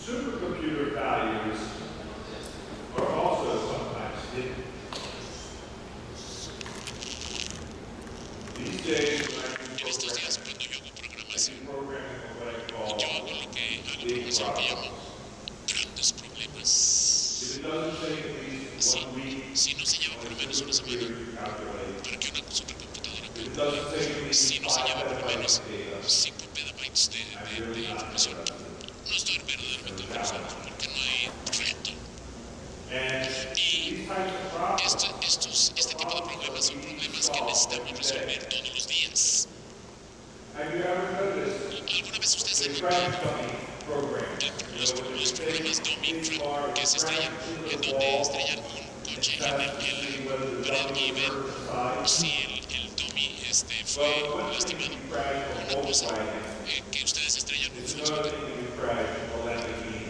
Supercomputer values are also sometimes hidden. These days, En estos días, cuando yo hago programación, yo hago programación que llamo grandes problemas. Si no se lleva por lo menos una semana para que una supercomputadora calcule, si no se lleva por lo menos 5 petabytes de información, no estoy verdaderamente interesado porque no hay reto. Y este tipo de problemas son problemas que necesitamos resolver todos los días. ¿Alguna vez ustedes han notado los programas dummy que se estrellan, en donde estrellan un coche en la pared y ven si el dummy fue lastimado? Una cosa que ustedes estrellan un Volkswagen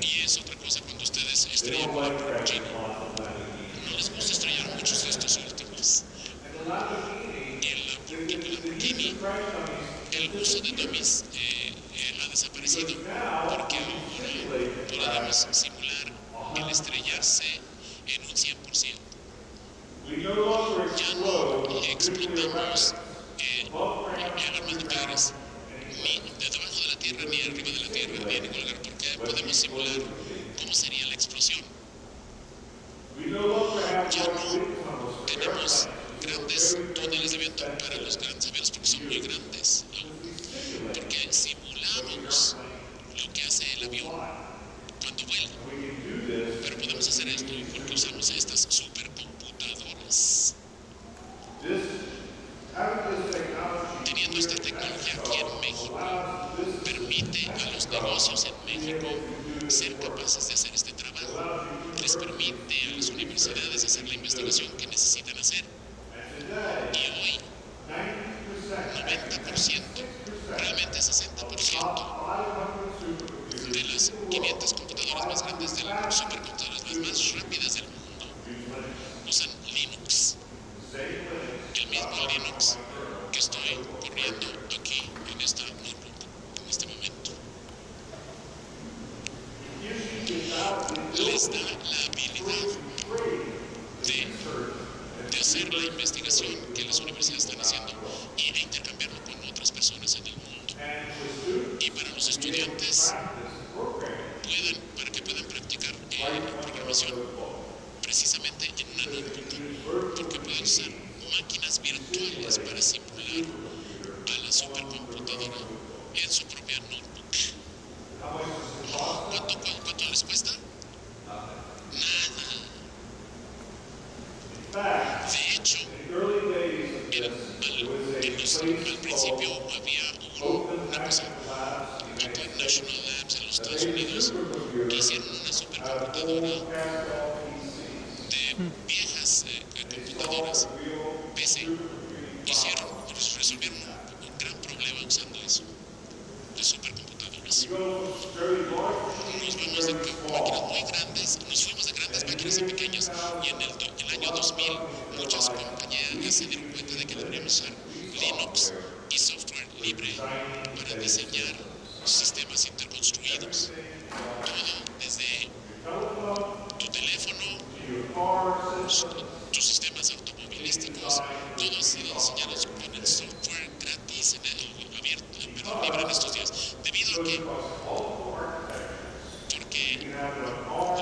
y es otra cosa cuando ustedes estrellan un Lamborghini. No les gusta estrellar muchos de estos últimos. El Lamborghini, el uso de dummies ha desaparecido porque ahora podemos simular el estrellarse en un 100%. Ya no explotamos armas nucleares ni de debajo de la Tierra, ni arriba de la Tierra, ni en ningún lugar, porque podemos simular cómo sería la explosión. Ya no tenemos grandes túneles de viento para los grandes aviones porque son muy grandes, porque simulamos lo que hace el avión cuando vuela. Pero podemos hacer esto porque usamos estas supercomputadoras. Teniendo esta tecnología aquí en México, permite a los negocios en México ser capaces de hacer este trabajo. Les permite a las universidades hacer la investigación que necesitan hacer. Y hoy, 90%, realmente 60% de las 500 computadoras más grandes del mundo, supercomputadoras más rápidas del mundo, usan Linux. El mismo Linux que estoy corriendo aquí en esta notebook en este momento. Les da la habilidad de hacer la investigación que las universidades están haciendo y de intercambiarlo con otras personas en el mundo. Y para los estudiantes, para que puedan practicar programación precisamente en una notebook, porque pueden usar máquinas virtuales para simular a la supercomputadora en su propia notebook. ¿Cuánto les cuesta? Nada. De hecho, al principio había una cosa, National Labs en los Estados Unidos, que hicieron una supercomputadora de viejas computadoras PC. Resolvieron un gran problema usando eso, de supercomputadoras. Nos fuimos de grandes máquinas a pequeñas, y en el año 2000 muchas compañías se dieron cuenta de que deberíamos usar Linux y software libre para diseñar sistemas interconstruidos. Todo desde tu teléfono, tus sistemas automovilísticos, todo ha sido diseñado con el software gratis, libre en estos días, debido a que porque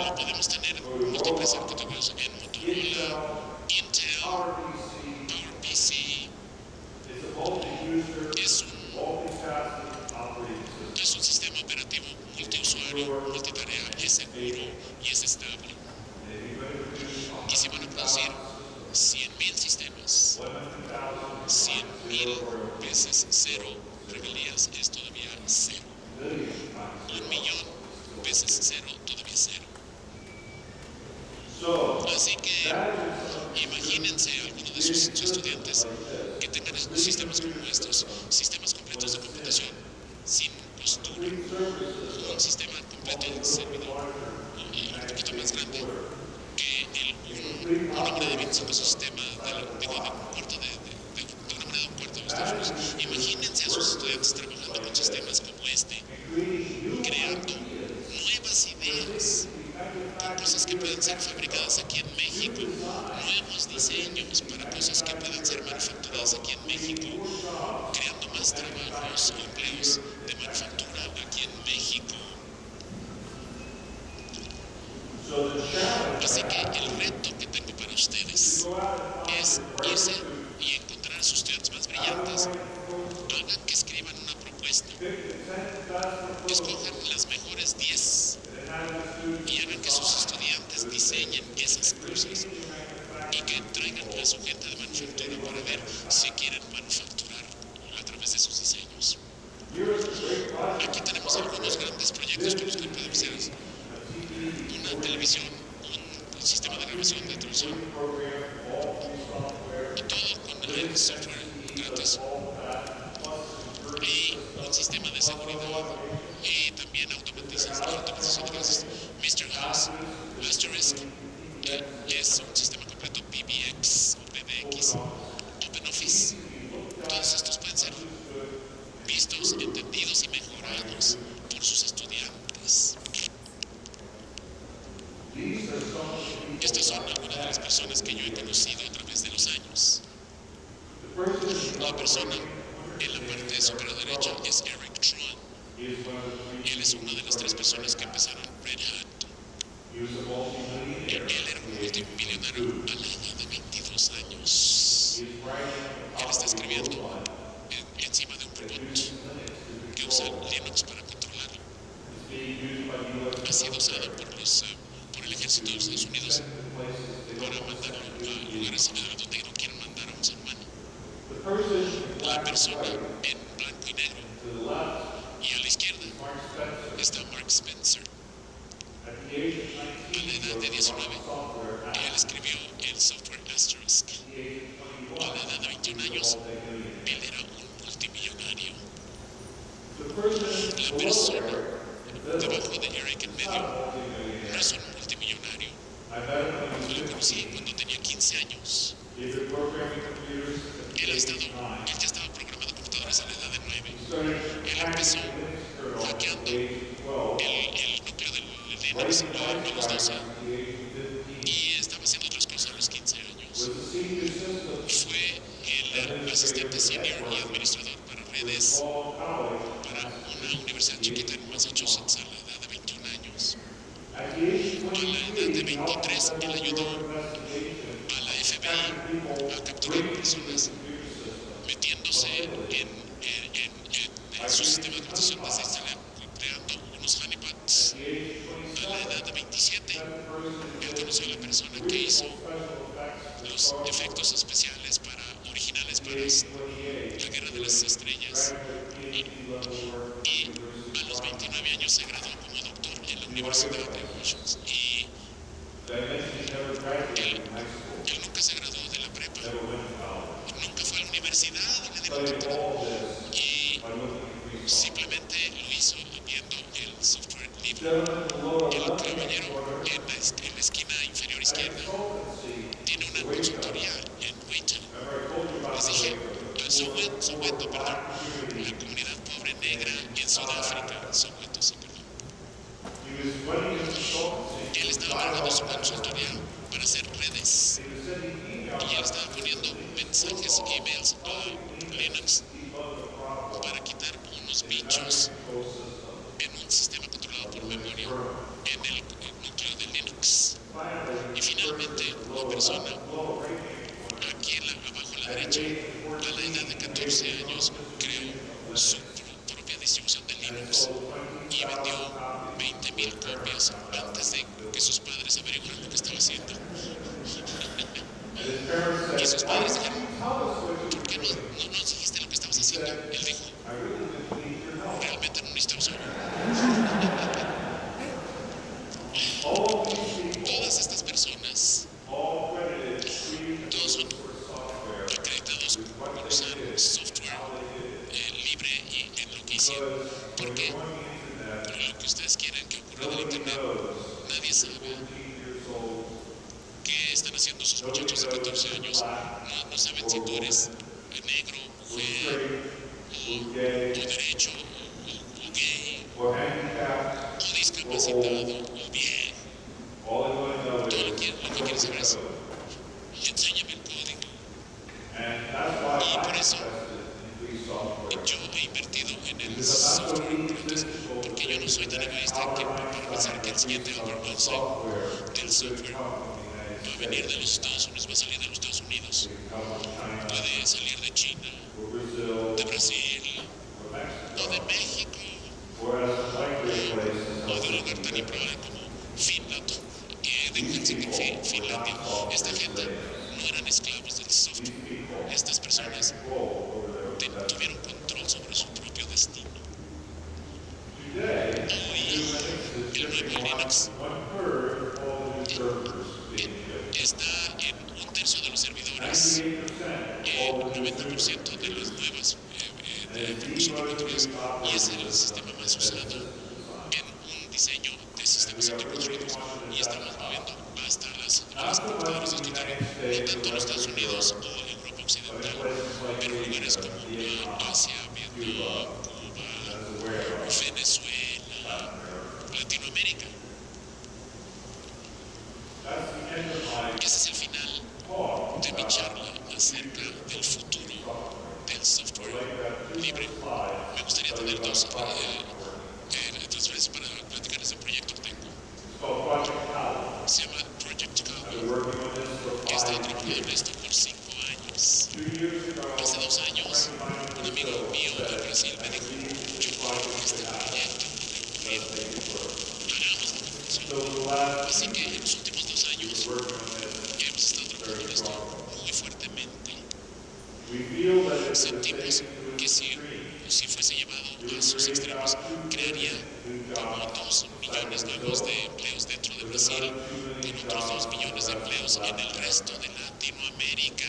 lo podemos tener en múltiples arquitecturas en Motorola, Intel, PowerPC. Es un sistema operativo multiusuario, multitarea, es seguro y es estable. Y si van a producir 100,000 sistemas, 100,000 veces cero rebeldías es todavía cero. 1,000,000 veces cero todavía cero. Así que imagínense a alguno de sus estudiantes que tengan sistemas como estos, sistemas completos de computación sin costura, un sistema completo de servidor, un poquito más grande que un hombre de 25 sistema de un cuarto de un hombre de un cuarto de los Estados Unidos. Imagínense a sus estudiantes trabajando con sistemas como este, creando nuevas ideas empleos de manufactura aquí en México. Así que el reto que tengo para ustedes es irse y encontrar a sus estudiantes más brillantes. Hagan que escriban una propuesta. Escojan las mejores 10 y hagan que sus estudiantes diseñen esas cosas y que traigan a su gente de manufactura para ver si quieren manufacturar a través de sus diseños. Aquí tenemos algunos grandes proyectos con los que podemos hacer una televisión, un sistema de grabación de televisión, todo con el software gratis y un sistema de seguridad y también automatización de gases. Mr. House, Asterisk es un sistema completo PBX o PBX, OpenOffice. Todos estos pueden ser vistos, entendidos y mejorados por sus estudiantes. Estas son algunas de las personas que yo he conocido a través de los años. La persona en la parte superior derecha es Eric Tron. Él es una de las 3 personas que empezaron Red Hat. Él era un multimillonario a la edad de 22 años. Él está escribiendo encima de un robot que usa Linux para controlarlo. Ha sido usado por el ejército de los Estados Unidos para mandarlo a lugares donde no quieren mandar a un ser humano. La persona en blanco y negro y a la izquierda está Mark Spencer. A la edad de 19, él escribió el software Asterisk. A la edad de 21 años, él era un multimillonario. La persona debajo de Eric en medio no es un multimillonario. Lo conocí cuando tenía 15 años. Él ya estaba programando computadoras a la edad de 9. Él empezó hackeando el núcleo del Linux a los 12 y estaba haciendo otras cosas a los 15 años. Fue el asistente senior y administrador para redes para una universidad chiquita en Massachusetts a la edad de 21 años. A la edad de 23, él ayudó a la FBI a capturar personas metiéndose en su sistema de computación desde Instagram, creando unos honeypots. A la edad de 27, él conoció a la persona que hizo los efectos especiales originales para la Guerra de las Estrellas. Y a los 29 años se graduó como doctor en la Universidad de Washington. Y él nunca se graduó de la prepa, nunca fue a la universidad, le dieron doctorado. Y simplemente lo hizo viendo el software libre. El caballero en la esquina inferior izquierda tiene una consultoría en Wayton. Les dije, Soweto, perdón, la comunidad pobre negra en Sudáfrica, Soweto, sí, perdón. Él estaba trabajando su consultoría para hacer redes y él estaba poniendo mensajes, emails a Linux para quitar unos bichos en un sistema controlado por memoria en el núcleo de Linux. Y finalmente, la persona aquí abajo a la derecha, a la edad de 14 años, creó su propia distribución de Linux y vendió 20,000 copias antes de que sus padres averiguaran lo que estaba haciendo. Y sus padres dijeron, ¿por qué no nos dijiste lo que estabas haciendo? Él dijo, realmente no necesitamos algo. Todas estas personas, todos son acreditados por usar software libre y en lo que hicieron. Porque lo que ustedes quieren que ocurra del internet, nadie sabe qué están haciendo sus muchachos de 14 años. No saben si tú eres negro, mujer, o derecho, o gay, o discapacitado, o bien. Todo lo que quieren saber es, enséñame el código. Y por eso yo he invertido en el soy tan egoísta que para pensar que el siguiente overdose del software va a venir de los Estados Unidos, va a salir de los Estados Unidos, puede salir de China, de Brasil, o de México, o de un lugar tan improbable como Finland. Déjense que Finlandia, esta gente no eran esclavos del software. Estas personas tuvieron control sobre su propio destino. Hoy, el nuevo Linux está en un tercio de los servidores, el 90% de las nuevas promociones y es el sistema más usado en un diseño de sistemas anticonstruidos. Y estamos moviendo hasta las computadoras de escritorio, no tanto en los Estados Unidos o en Europa Occidental, pero en lugares como Asia, Vietnam, Cuba, Venezuela, Latinoamérica. Ese es el final de mi charla acerca del futuro del software libre. Me gustaría tener dos transferencias para platicar ese proyecto que tengo. Se llama Project Cowboy. He estado trabajando en esto por 5 años. Hace 2 años, un amigo mío de Brasil me dijo, yo creo que este proyecto puede ocurrir. Hagamos lo que funcione. Así que en los últimos 2 años hemos estado trabajando en esto muy fuertemente. Sentimos que si fuese llevado a sus extremos, crearía como 2 millones nuevos de empleos dentro de Brasil, con otros 2 millones de empleos en el resto de Latinoamérica.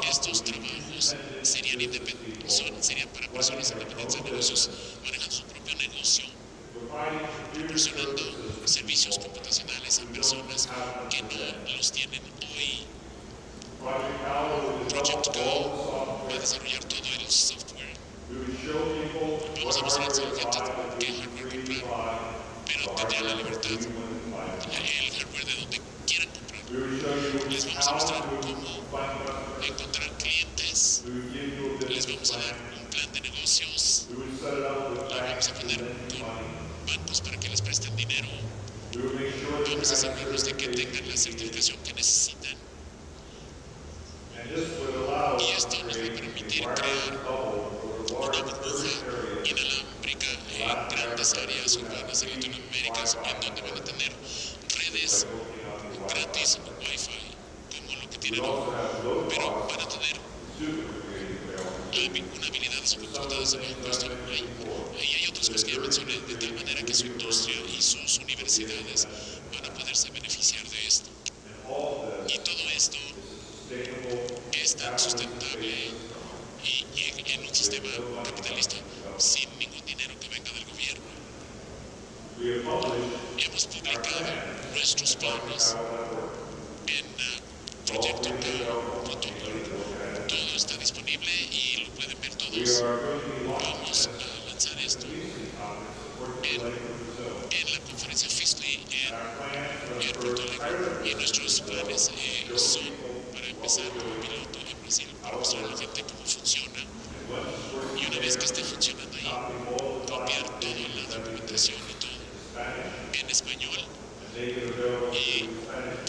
Estos trabajos serían para personas independientes de negocios, manejando su propio negocio, proporcionando servicios computacionales a personas que no los tienen hoy. Project Go va a desarrollar todo el software. Vamos a mostrar a la gente qué hardware comprar, pero tendrán la libertad, el hardware de donde quieran comprar. Les vamos a mostrar cómo encontrar clientes, les vamos a dar un plan de negocios, los vamos a poner con bancos para que les presten dinero, vamos a asegurarnos de que tengan la certificación que necesitan. Y esto nos va a permitir crear una burbuja inalámbrica en grandes áreas urbanas de Latinoamérica, en donde van a tener redes gratis Wi-Fi, como lo que tienen hoy, pero van a tener una habilidad de su computadoras de bajo costo. Y hay otras cosas que ya mencioné, de tal manera que su industria y sus universidades van a poderse beneficiar de esto. Y todo esto es tan sustentable y en un sistema capitalista sin ningún dinero que venga del gobierno. Hemos publicado nuestros planes en proyecto.org. Todo está disponible y lo pueden ver todos. Vamos a lanzar esto en la conferencia FISLI en Porto Alegre, y nuestros planes son para empezar como piloto en Brasil, para mostrar a la gente cómo funciona, y una vez que esté funcionando ahí, copiar toda la documentación y todo en español y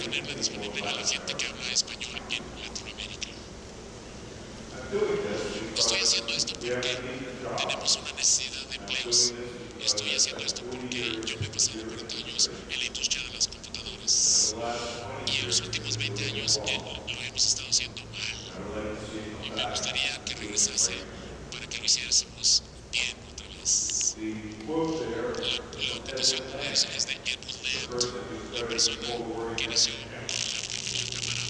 ponerla disponible a la gente que habla español en Latinoamérica. Estoy haciendo esto porque tenemos una necesidad de empleos. Estoy haciendo esto porque yo me he pasado 40 años en la industria de las computadoras y en los últimos 20 años lo hemos estado haciendo mal, y me gustaría que regresase para que lo hiciésemos bien otra vez. La acotación es de Edward Land, la persona que inició la cámara.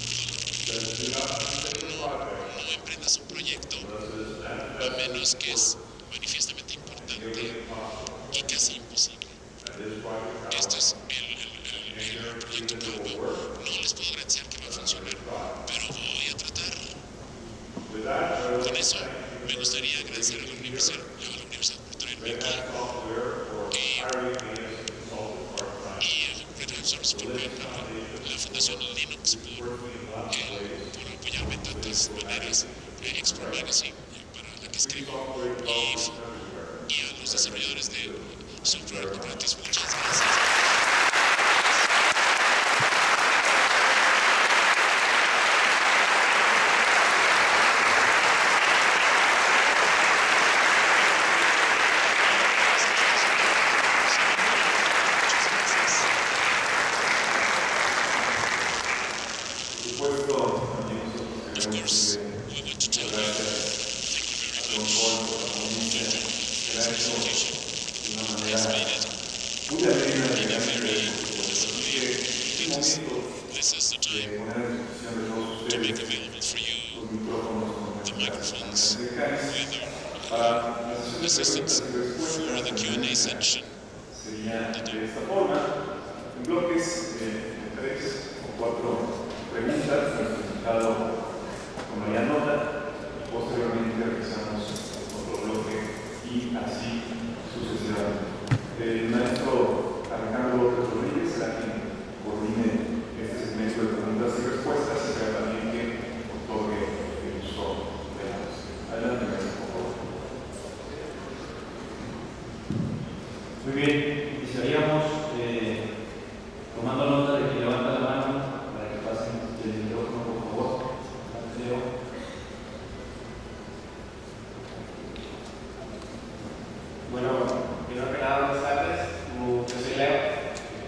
No emprendas un proyecto a menos que es manifiestamente importante y casi imposible. Esto es el proyecto Calvo. No les puedo garantizar que va a funcionar, pero voy a tratar. Con eso, me gustaría agradecer a la universidad por traerme aquí y a Red Hat Service por la Fundación Linux por apoyarme en tantas maneras, Expo Magazine para la que escribo, y a los desarrolladores de Software gratis. Muchas gracias. Of course, we want to tell you thank you very much for joining this presentation. Has made it in a very clear because this is the time to make available for you the microphones with our assistants for the Q&A section. En bloques de 3 o 4 preguntas, resultado tomaría nota y posteriormente realizamos otro bloque y así sucesivamente. El maestro Alejandro López Rodríguez será quien coordine este segmento de preguntas y respuestas y será también quien otorgue el uso de la voz. Adelante, maestro, por favor. Muy bien, iniciaríamos tomando nota de que levanta la mano para que pasen el micrófono, por favor. Leo. Bueno, primero que nada, buenas tardes. Yo soy Leo,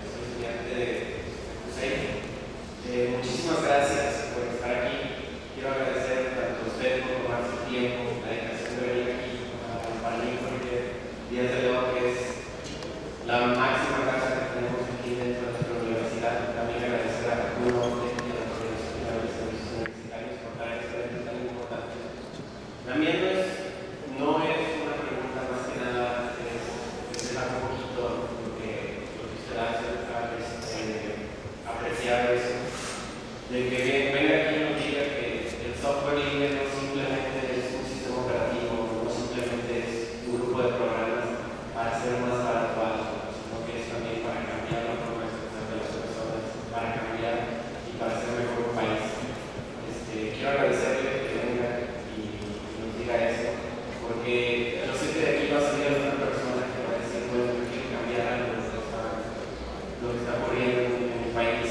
soy estudiante de UDG. Muchísimas gracias por estar aquí. Quiero agradecer tanto a usted por tomarse el tiempo, la dedicación de venir aquí para mí, porque días de hoy es la máxima casa que tenemos aquí dentro de nuestra universidad. También agradecer a uno y a los servicios universitarios por dar este evento tan importante. También no es una pregunta más que nada, es dejar un poquito lo que usted hace, apreciar eso, de que venga aquí y nos diga que el software libre no simplemente es un sistema operativo, no simplemente es un grupo de programas para hacer más barato algo, sino que es también para cambiar la forma de pensar de las personas, para cambiar y para ser mejor un país. Quiero agradecerle que venga y nos diga eso, porque yo sé que de aquí va a salir alguna persona que va a decir, bueno, yo quiero cambiar algo de lo que está ocurriendo en mi país,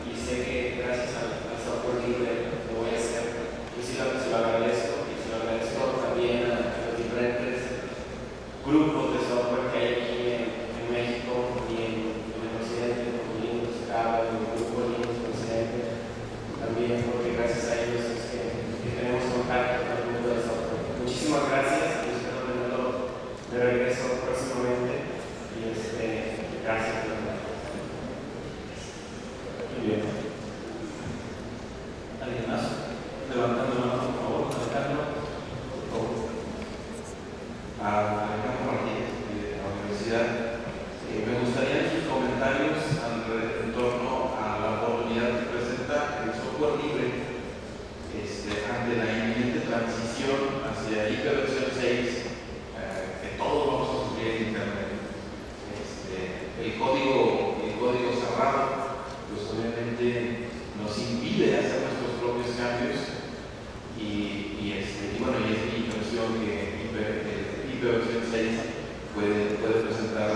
y sé que gracias al software libre lo voy a hacer. Yo sí se lo agradezco, y se lo agradezco también a los diferentes grupos de software que hay aquí en México y en el occidente, como Linux, Java, el grupo Linux occidente, también porque gracias a ellos es que tenemos contacto con el mundo del software. Muchísimas gracias y espero tenerlo de regreso próximamente y gracias. Muy bien. ¿Alguien más? Levantando la mano, por favor. Alejandro, por favor. Alejandro Martínez, de la universidad. Me gustaría sus comentarios en torno a la oportunidad que presenta el software libre ante la inminente transición hacia hiperversión 6, que todos vamos a sufrir en Internet. El código cerrado, pues obviamente nos impide hacer nuestros propios cambios y bueno, y es mi impresión que hiperversión 6 puede presentar,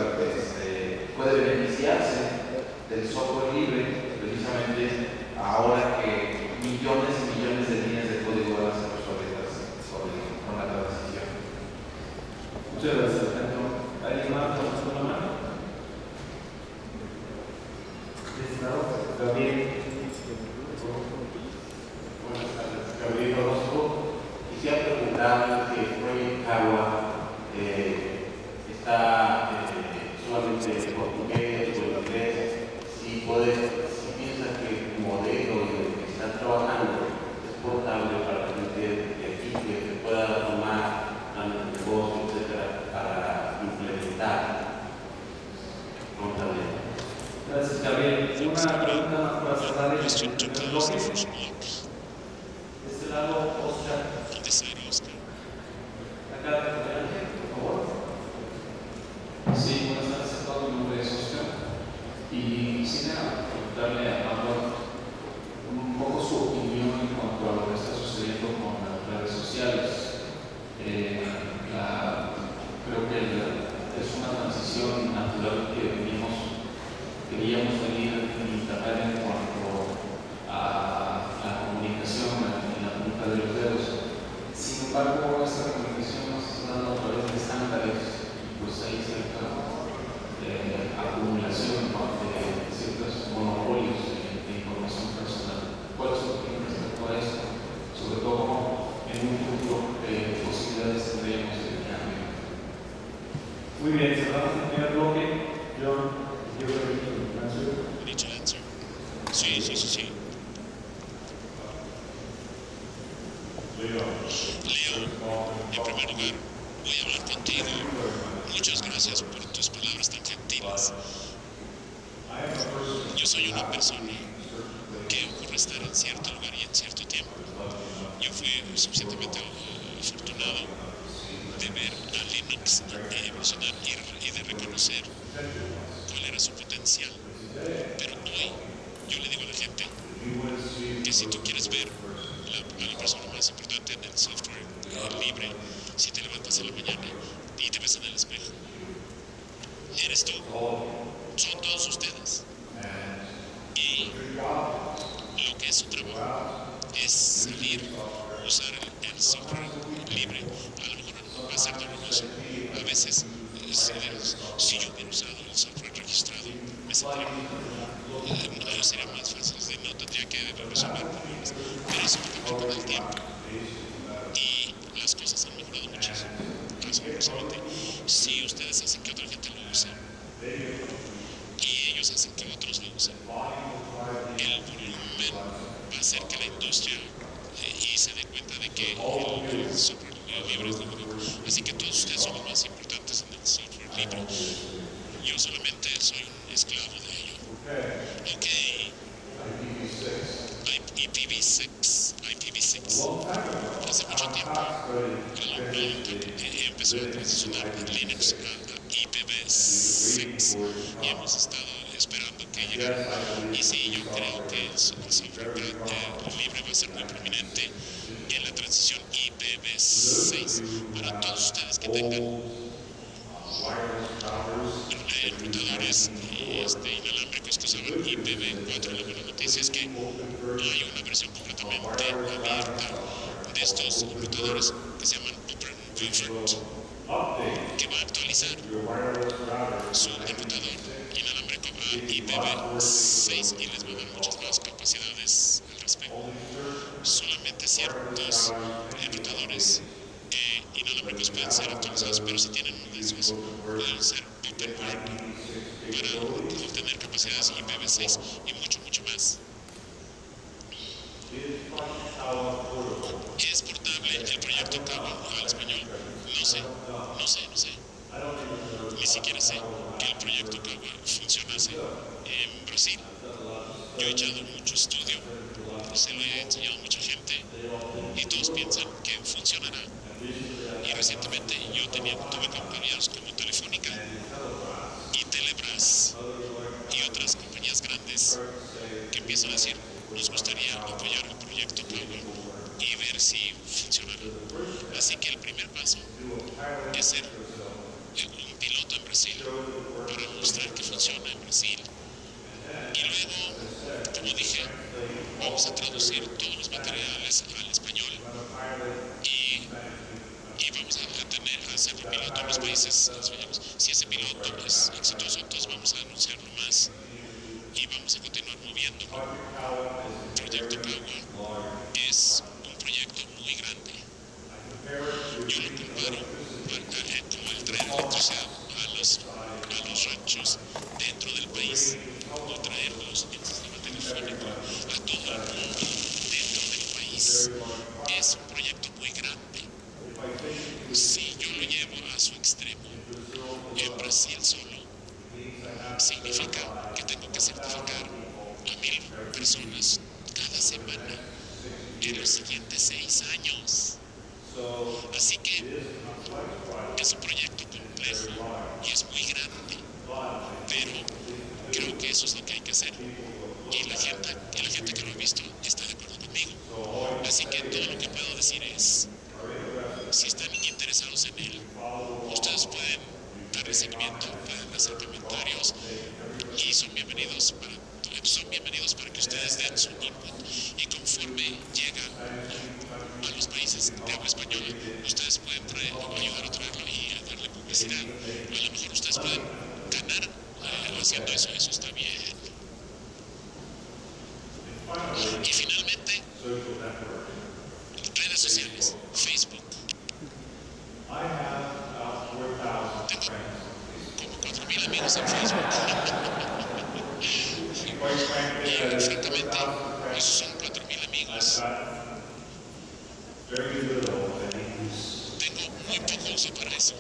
puede beneficiarse del software libre precisamente ahora que millones y millones de líneas de código van a ser obsoletas con la transición. Muchas gracias, Alejandro. ¿Alguien más levantando la mano? Gabriel. Buenas tardes, Gabriel Orozco. Quisiera preguntar que Project Java está solamente en portugués o en inglés, si piensa que el modelo en el que están trabajando es portable para la gente de aquí, que se pueda tomar a los negocios, etcétera, para implementar contabilidad. Gracias, Gabriel. Una pregunta más para cerrar el Question to close the bloque. first block. De este lado, Oscar. On this side, Oscar. Acá, adelante, por favor. Sí, buenas tardes a todos. Mi nombre es Oscar y quisiera preguntarle a Pablo un poco su opinión en cuanto a lo que está sucediendo con las redes sociales. Creo que es una transición situación natural que queríamos venir en Internet en cuanto a la comunicación en la punta de los dedos. Sin embargo, esta comunicación nos está dando a través de estándares, pues hay cierta acumulación de ciertos monopolios de información personal. ¿Cuál es su opinión respecto a esto? Sobre todo en un futuro, posibilidades tendríamos de cambio. Muy bien, cerramos el primer bloque. John, yo creo que Need to answer. Sí, sí, sí, sí. Leo, en primer lugar, voy a hablar contigo. Muchas gracias por tus palabras tan gentiles. Yo soy una persona que ocurre estar en cierto lugar y en cierto tiempo. Yo fui suficientemente afortunado de ver a Linux evolucionar y de reconocer cuál era su potencial. Pero hoy yo le digo a la gente que si tú quieres ver a la persona más importante en el software libre, si te levantas en la mañana y te ves en el espejo, eres tú, son todos ustedes. Y lo que es su trabajo es salir, usar el software libre. A lo mejor va a ser doloroso. A veces, si yo hubiera usado el software registrado, me sentiría no sería más fácil, no tendría que resolver problemas. Pero eso va a cambiar con el tiempo. Y las cosas han mejorado muchísimo, asombrosamente. Si ustedes hacen que otra gente lo use y ellos hacen que otros lo usen, el volumen va a hacer que la industria y se dé cuenta de que el software libre es lo único. Así que todos ustedes son los más importantes en el software libre. Yo solamente soy un esclavo de ello. Ok. IPv6. Hace mucho tiempo empezó a transicionar Linux a IPv6 y hemos estado esperando que llegara. Y sí, yo creo que el software libre va a ser muy prominente en la transición IPv6 para todos ustedes que tengan routadores inalámbricos que usaban IPv4. La buena noticia es que hay una versión completamente abierta de estos routadores que se llaman OpenVision, que va a actualizar su enrutador inalámbrico a IPv6 y les va a dar muchas más capacidades al respecto. Solamente ciertos enrutadores inalámbricos pueden ser actualizados, pero si tienen uno de esos, pueden ser OpenVision para obtener capacidades IPv6 y mucho más. ¿Es portable el proyecto Kawa al español? No sé. Ni siquiera sé que el proyecto Kawa funcionase en Brasil. Yo he echado mucho estudio, se lo he enseñado a mucha gente y todos piensan que funcionará. Y recientemente yo tuve compañeros como Telefónica y Telebras y otras compañías grandes que empiezan a decir, nos gustaría apoyar el proyecto Kawa y ver si funcionará. Así que el primer paso es ser un piloto en Brasil para mostrar que funciona en Brasil. Y luego, como dije, vamos a traducir todos los materiales al español y vamos a hacerlo piloto en los países españoles. Si ese piloto es exitoso, entonces vamos a anunciarlo más y vamos a continuar moviéndolo. El proyecto Kawa es un proyecto muy grande. Yo lo comparo como el traer electricidad a los ranchos dentro del país, o traerlos en sistema telefónico a todo el mundo dentro del país. Es un proyecto muy grande. Si yo lo llevo a su extremo, en Brasil solo, significa que tengo que certificar a 1000 personas cada semana en los siguientes 6 años. Así que es un proyecto complejo y es muy grande, pero creo que eso es lo que hay que hacer. Y la gente que lo ha visto está de acuerdo conmigo. Así que todo lo que puedo decir es, si están interesados en él, ustedes pueden darle seguimiento, pueden hacer comentarios y son bienvenidos para que ustedes den su input. Y conforme llega a los países de habla española, ustedes pueden ayudar a traerlo y a darle publicidad. A lo mejor ustedes pueden ganar haciendo eso está bien. Y finalmente, redes sociales, Facebook. Tengo como 4,000 amigos en Facebook. Y francamente, esos son 4,000 amigos. Tengo muy poco uso para eso.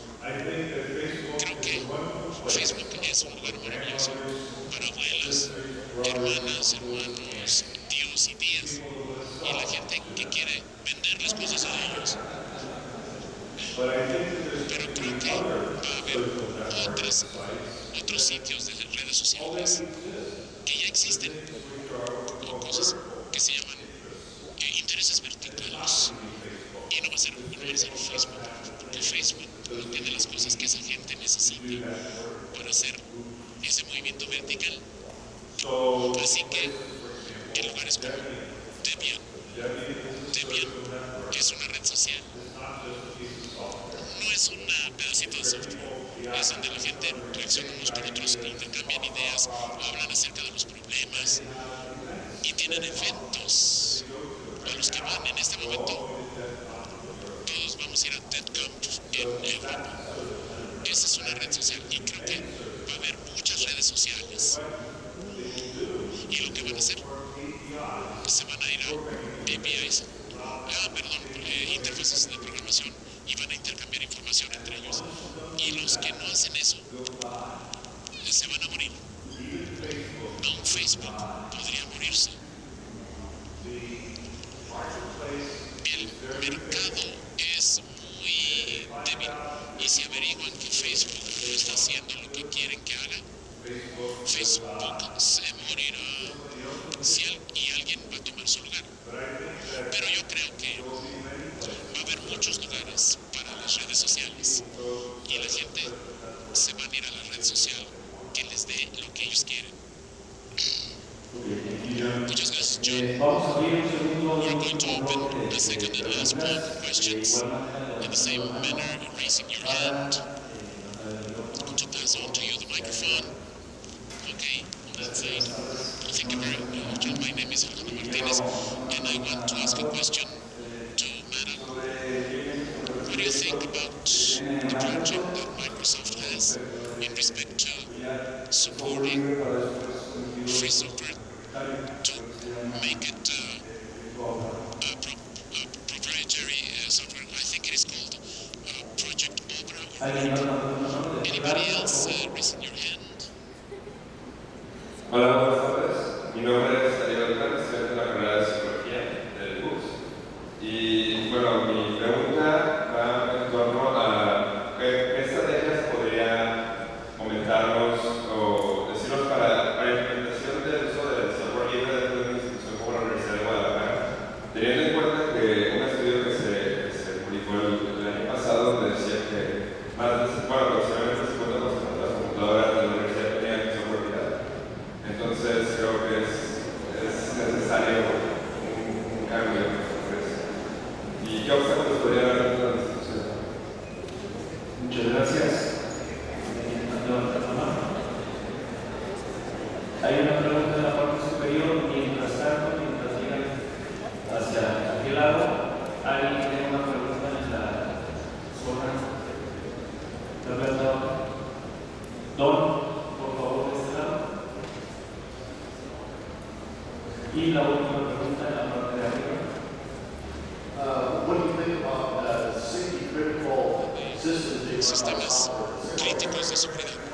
Creo que Facebook es un lugar maravilloso para abuelas, hermanas, hermanos, tíos y tías, y la gente que quiere venderles cosas a ellos. Pero creo que va a haber otros sitios de redes sociales que ya existen, o cosas que se llaman intereses verticales. Y no va a ser Facebook, porque Facebook no tiene las cosas que esa gente necesita para hacer ese movimiento vertical. Así que en lugares como Debian es una red social, no es un pedacito de software, es donde la gente reacciona unos con otros, intercambian ideas, hablan acerca de los problemas y tienen eventos a los que van en este momento. Todos vamos a ir a TEDCamp en Europa. Esa es una red social y creo que va a haber muchas redes sociales. Y lo que van a hacer, se van a ir a APIs, interfaces de programación, y van a intercambiar información entre ellos. Y los que no hacen eso, se van a morir. Aún Facebook podría morirse. El mercado es muy débil, y si averiguan que Facebook no está haciendo lo que quieren que haga, Facebook se morirá y alguien va a tomar su lugar. Pero yo creo que va a haber muchos lugares para las redes sociales y la gente se va a ir a la red social que les dé lo que ellos quieren. Muchas gracias, John. We're going to open the second and last block of questions in the same manner, raising your hand to pass on to you the microphone. Okay, on that side. Thank you very much. John, my name is Alejandro Martinez, and I want to ask a question to Madam. What do you think about the project that Microsoft has in respect to supporting free software to make it proprietary software? I think it is called Project Opera. Anybody else raising your hand? Hola, buenas tardes. Mi nombre es Ariel Alcántara, estudiante de la carrera de Psicología del BUS. Y bueno, mi pregunta va en torno a qué estrategias podría comentarnos o decirnos para la implementación del uso del software libre dentro de una institución como la Universidad de Guadalajara, teniendo en cuenta que un estudio que se publicó el año pasado donde decía que aproximadamente el 50% de las computadoras de la universidad tenían software libre. Entonces creo que es necesario un cambio. ¿Y qué obstáculos podría haber dentro de la institución? Muchas gracias. Hay una pregunta en la parte superior. Mientras tanto, mientras llegan hacia aquel lado, ¿alguien tiene una pregunta en la zona? Roberto, Don, por favor, de este lado. Y la última pregunta en la parte de arriba. What do you think about safety critical systems? Sistemas críticos de seguridad.